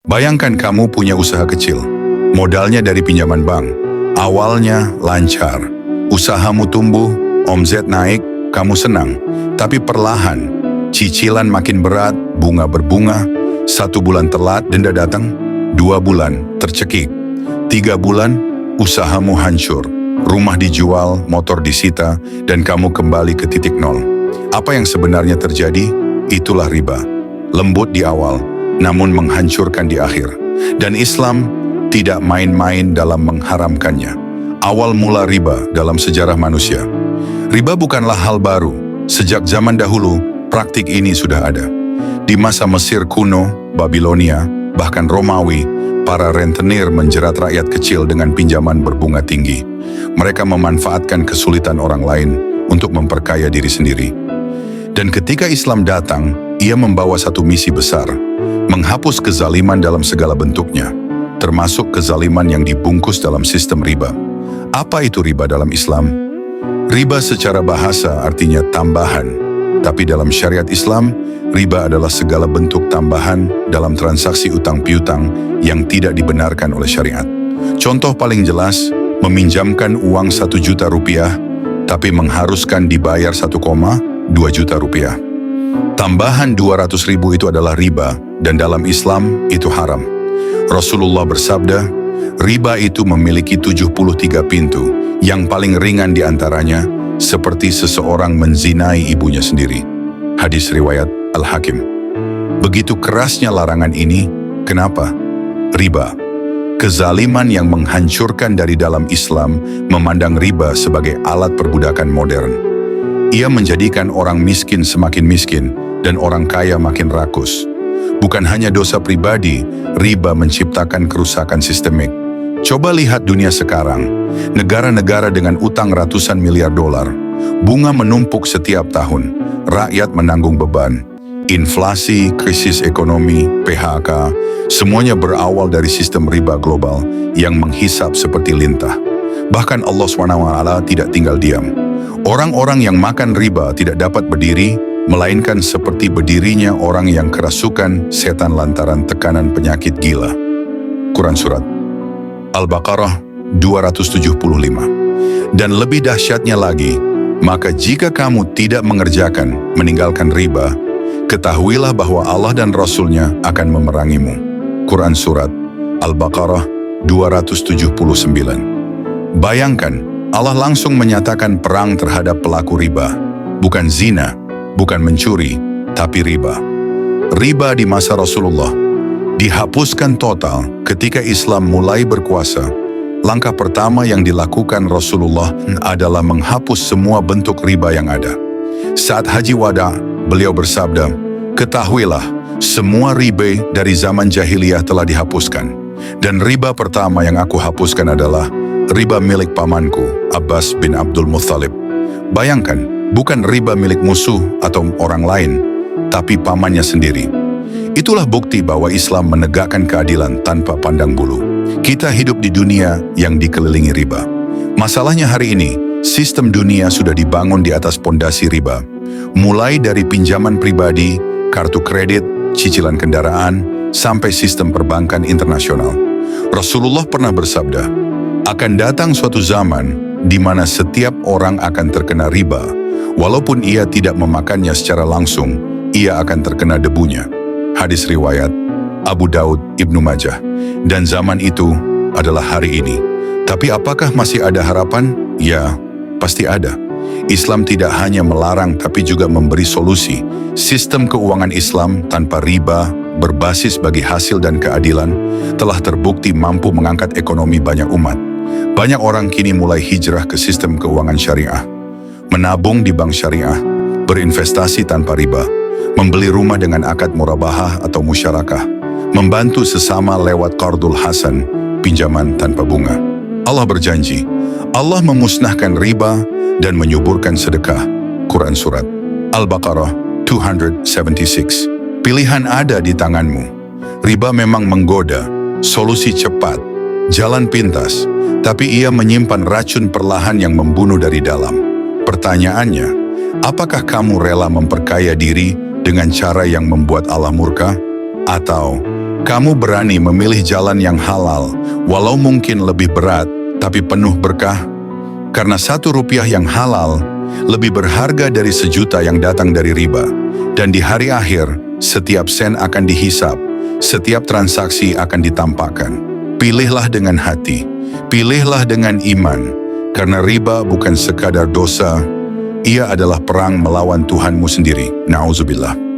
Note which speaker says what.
Speaker 1: Bayangkan kamu punya usaha kecil, modalnya dari pinjaman bank. Awalnya lancar, usahamu tumbuh, omzet naik, kamu senang. Tapi perlahan, cicilan makin berat, bunga berbunga, 1 bulan telat denda datang, 2 bulan tercekik, 3 bulan usahamu hancur, rumah dijual, motor disita, dan kamu kembali ke titik nol. Apa yang sebenarnya terjadi? Itulah riba. Lembut di awal, namun menghancurkan di akhir. Dan Islam tidak main-main dalam mengharamkannya. Awal mula riba dalam sejarah manusia. Riba bukanlah hal baru. Sejak zaman dahulu, praktik ini sudah ada. Di masa Mesir kuno, Babilonia, bahkan Romawi, para rentenir menjerat rakyat kecil dengan pinjaman berbunga tinggi. Mereka memanfaatkan kesulitan orang lain untuk memperkaya diri sendiri. Dan ketika Islam datang, ia membawa satu misi besar, menghapus kezaliman dalam segala bentuknya, termasuk kezaliman yang dibungkus dalam sistem riba. Apa itu riba dalam Islam? Riba secara bahasa artinya tambahan, tapi dalam syariat Islam, riba adalah segala bentuk tambahan dalam transaksi utang piutang yang tidak dibenarkan oleh syariat. Contoh paling jelas, meminjamkan uang 1 juta rupiah, tapi mengharuskan dibayar 1,2 juta rupiah. Tambahan 200.000 itu adalah riba, dan dalam Islam itu haram. Rasulullah bersabda, riba itu memiliki 73 pintu, yang paling ringan di antaranya, seperti seseorang menzinai ibunya sendiri. Hadis riwayat Al-Hakim. Begitu kerasnya larangan ini, kenapa? Riba. Kezaliman yang menghancurkan dari dalam Islam memandang riba sebagai alat perbudakan modern. Ia menjadikan orang miskin semakin miskin dan orang kaya makin rakus. Bukan hanya dosa pribadi, riba menciptakan kerusakan sistemik. Coba lihat dunia sekarang, negara-negara dengan utang ratusan miliar dolar, bunga menumpuk setiap tahun, rakyat menanggung beban. Inflasi, krisis ekonomi, PHK, semuanya berawal dari sistem riba global yang menghisap seperti lintah. Bahkan Allah SWT tidak tinggal diam. Orang-orang yang makan riba tidak dapat berdiri, melainkan seperti berdirinya orang yang kerasukan setan lantaran tekanan penyakit gila. Quran Surat Al-Baqarah 275. Dan lebih dahsyatnya lagi, maka jika kamu tidak meninggalkan riba, ketahuilah bahwa Allah dan Rasul-Nya akan memerangimu. Quran Surat Al-Baqarah 279. Bayangkan, Allah langsung menyatakan perang terhadap pelaku riba. Bukan zina, bukan mencuri, tapi riba. Riba di masa Rasulullah dihapuskan total ketika Islam mulai berkuasa. Langkah pertama yang dilakukan Rasulullah adalah menghapus semua bentuk riba yang ada. Saat Haji Wada, beliau bersabda, ketahuilah, semua riba dari zaman jahiliyah telah dihapuskan. Dan riba pertama yang aku hapuskan adalah riba milik pamanku, Abbas bin Abdul Muthalib. Bayangkan, bukan riba milik musuh atau orang lain, tapi pamannya sendiri. Itulah bukti bahwa Islam menegakkan keadilan tanpa pandang bulu. Kita hidup di dunia yang dikelilingi riba. Masalahnya hari ini, sistem dunia sudah dibangun di atas pondasi riba. Mulai dari pinjaman pribadi, kartu kredit, cicilan kendaraan, sampai sistem perbankan internasional. Rasulullah pernah bersabda, akan datang suatu zaman di mana setiap orang akan terkena riba. Walaupun ia tidak memakannya secara langsung, ia akan terkena debunya. Hadis riwayat Abu Daud, Ibnu Majah. Dan zaman itu adalah hari ini. Tapi apakah masih ada harapan? Ya, pasti ada. Islam tidak hanya melarang tapi juga memberi solusi. Sistem keuangan Islam tanpa riba, berbasis bagi hasil dan keadilan, telah terbukti mampu mengangkat ekonomi banyak umat. Banyak orang kini mulai hijrah ke sistem keuangan syariah. Menabung di bank syariah, berinvestasi tanpa riba, membeli rumah dengan akad murabahah atau musyarakah, membantu sesama lewat qardul hasan, pinjaman tanpa bunga. Allah berjanji, Allah memusnahkan riba dan menyuburkan sedekah. Quran Surat Al-Baqarah 276. Pilihan ada di tanganmu. Riba memang menggoda, solusi cepat, jalan pintas, tapi ia menyimpan racun perlahan yang membunuh dari dalam. Pertanyaannya, apakah kamu rela memperkaya diri dengan cara yang membuat Allah murka? Atau Kamu berani memilih jalan yang halal, walau mungkin lebih berat, tapi penuh berkah? Karena 1 rupiah yang halal lebih berharga dari 1 juta yang datang dari riba. Dan di hari akhir, setiap sen akan dihisap, setiap transaksi akan ditampakkan. Pilihlah dengan hati, pilihlah dengan iman, karena riba bukan sekadar dosa, ia adalah perang melawan Tuhanmu sendiri. Nauzubillah.